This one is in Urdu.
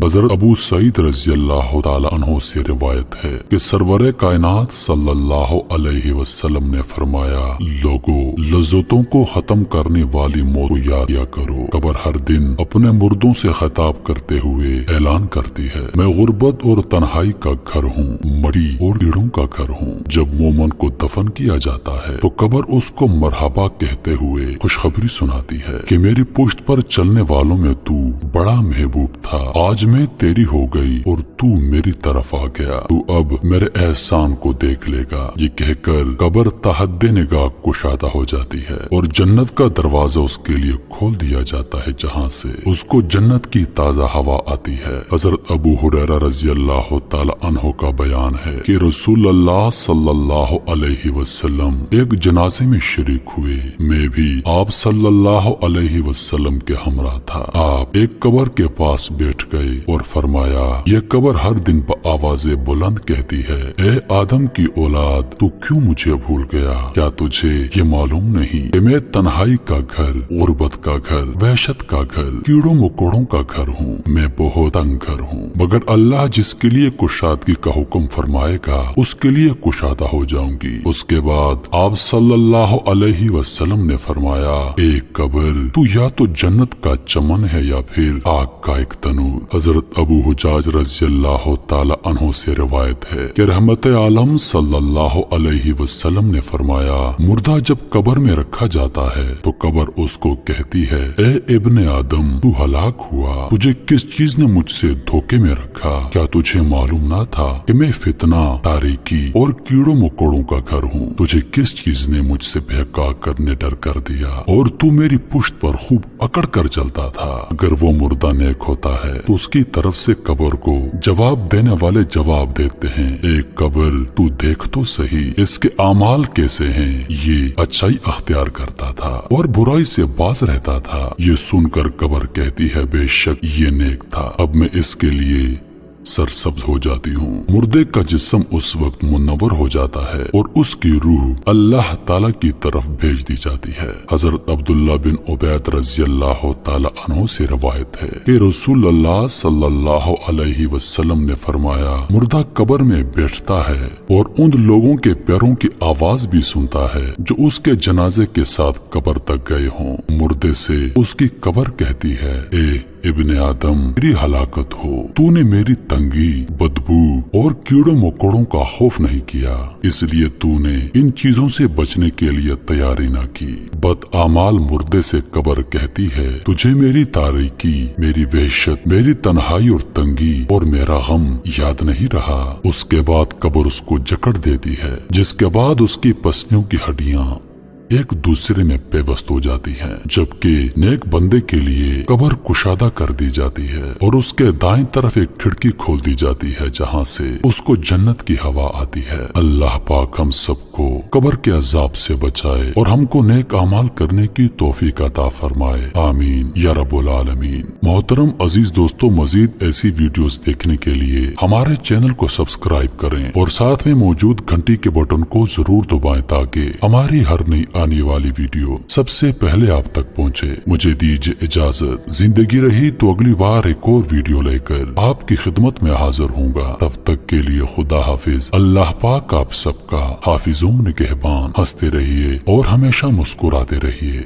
حضرت ابو سعید رضی اللہ تعالی عنہ سے روایت ہے کہ سرور کائنات صلی اللہ علیہ وسلم نے فرمایا، لوگو لذتوں کو ختم کرنے والی موت کو یاد کیا کرو۔ قبر ہر دن اپنے مردوں سے خطاب کرتے ہوئے اعلان کرتی ہے، میں غربت اور تنہائی کا گھر ہوں، مٹی اور کیڑوں کا گھر ہوں۔ جب مومن کو دفن کیا جاتا ہے تو قبر اس کو مرحبا کہتے ہوئے خوشخبری سناتی ہے کہ میری پشت پر چلنے والوں میں تو بڑا محبوب تھا، آج میں تیری ہو گئی اور تو میری طرف آ گیا، تو اب میرے احسان کو دیکھ لے گا۔ یہ کہہ کر قبر تحت نگاہ کشادہ ہو جاتی ہے اور جنت کا دروازہ اس کے لیے کھول دیا جاتا ہے، جہاں سے اس کو جنت کی تازہ ہوا آتی ہے۔ حضرت ابو ہریرہ رضی اللہ تعالی عنہ کا بیان ہے کہ رسول اللہ صلی اللہ علیہ وسلم ایک جنازے میں شریک ہوئے، میں بھی آپ صلی اللہ علیہ وسلم کے ہمراہ تھا۔ آپ ایک قبر کے پاس بیٹھ گئے اور فرمایا، یہ قبر ہر دن بآواز بلند کہتی ہے، اے آدم کی اولاد، تو کیوں مجھے بھول گیا؟ کیا تجھے یہ معلوم نہیں کہ میں تنہائی کا گھر، غربت کا گھر، وحشت کا گھر، کیڑوں مکوڑوں کا گھر ہوں، میں بہت تنگ گھر ہوں، مگر اللہ جس کے لیے کشادگی کا حکم فرمائے گا اس کے لیے کشادہ ہو جاؤں گی۔ اس کے بعد آپ صلی اللہ علیہ وسلم نے فرمایا، ایک قبر تو یا تو جنت کا چمن ہے یا پھر آگ کا ایک تنور۔ حضرت ابو حجاج رضی اللہ تعالی عنہ سے روایت ہے کہ رحمت عالم صلی اللہ علیہ وسلم نے فرمایا، مردہ جب قبر میں رکھا جاتا ہے تو قبر اس کو کہتی ہے، اے ابن آدم، تو ہلاک ہوا، تجھے کس چیز نے مجھ سے دھوکے میں رکھا؟ کیا تجھے معلوم نہ تھا کہ میں فتنہ، تاریکی اور کیڑوں مکوڑوں کا گھر ہوں؟ تجھے کس چیز نے مجھ سے بہکا کر نڈر کر دیا اور تو میری پشت پر خوب اکڑ کر چلتا تھا؟ اگر وہ مردہ نیک ہوتا ہے تو اس کی طرف سے قبر کو جواب دینے والے جواب دیتے ہیں، ایک قبر تو دیکھ تو صحیح اس کے اعمال کیسے ہیں؟ یہ اچھائی اختیار کرتا تھا اور برائی سے باز رہتا تھا۔ یہ سن کر قبر کہتی ہے، بے شک یہ نیک تھا، اب میں اس کے لیے سرسبز ہو جاتی ہوں۔ مردے کا جسم اس وقت منور ہو جاتا ہے اور اس کی روح اللہ تعالی کی طرف بھیج دی جاتی ہے۔ حضرت عبداللہ بن عبید رضی اللہ تعالی عنہ سے روایت ہے کہ رسول اللہ صلی اللہ علیہ وسلم نے فرمایا، مردہ قبر میں بیٹھتا ہے اور ان لوگوں کے پیروں کی آواز بھی سنتا ہے جو اس کے جنازے کے ساتھ قبر تک گئے ہوں۔ مردے سے اس کی قبر کہتی ہے، اے ابن آدم، میری ہلاکت ہو، تو نے میری تنگی، بدبو اور کیڑوں مکوڑوں کا خوف نہیں کیا، اس لیے تو نے ان چیزوں سے بچنے کے لیے تیاری نہ کی۔ بد اعمال مردے سے قبر کہتی ہے، تجھے میری تاریکی، میری وحشت، میری تنہائی اور تنگی اور میرا غم یاد نہیں رہا۔ اس کے بعد قبر اس کو جکڑ دیتی ہے، جس کے بعد اس کی پسلیوں کی ہڈیاں ایک دوسرے میں پیوست ہو جاتی ہیں، جبکہ نیک بندے کے لیے قبر کشادہ کر دی جاتی ہے اور اس کے دائیں طرف ایک کھڑکی کھول دی جاتی ہے جہاں سے اس کو جنت کی ہوا آتی ہے۔ اللہ پاک ہم سب کو قبر کے عذاب سے بچائے اور ہم کو نیک اعمال کرنے کی توفیق عطا فرمائے، آمین یا رب العالمین۔ محترم عزیز دوستو، مزید ایسی ویڈیوز دیکھنے کے لیے ہمارے چینل کو سبسکرائب کریں اور ساتھ میں موجود گھنٹی کے بٹن کو ضرور دبائیں تاکہ ہماری ہر نئی آنے والی ویڈیو سب سے پہلے آپ تک پہنچے۔ مجھے دیجیے اجازت، زندگی رہی تو اگلی بار ایک اور ویڈیو لے کر آپ کی خدمت میں حاضر ہوں گا۔ تب تک کے لیے خدا حافظ۔ اللہ پاک آپ سب کا حافظ و نگہبان۔ ہنستے رہیے اور ہمیشہ مسکراتے رہیے۔